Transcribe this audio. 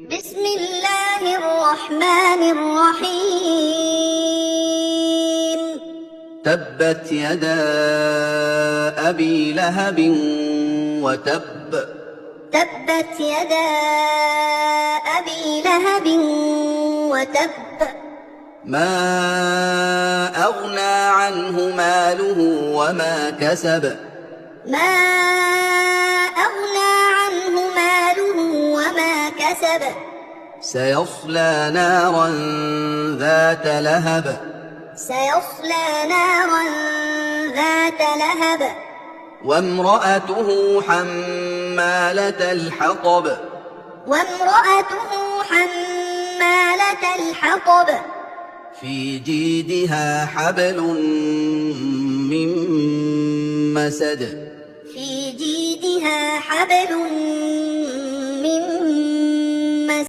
بسم الله الرحمن الرحيم. تبت يدا أبي لهب وتب. تبت يدا أبي لهب وتب. ما أغنى عنه ماله وما كسب. ما أغنى عنه ماله وما كسب. سيصلى نارا ذات لهب. سيصلى نارا ذات لهب. وامرأته حمالة الحطب. وامرأته حمالة الحطب. في جيدها حبل من مسد. في جيدها حبل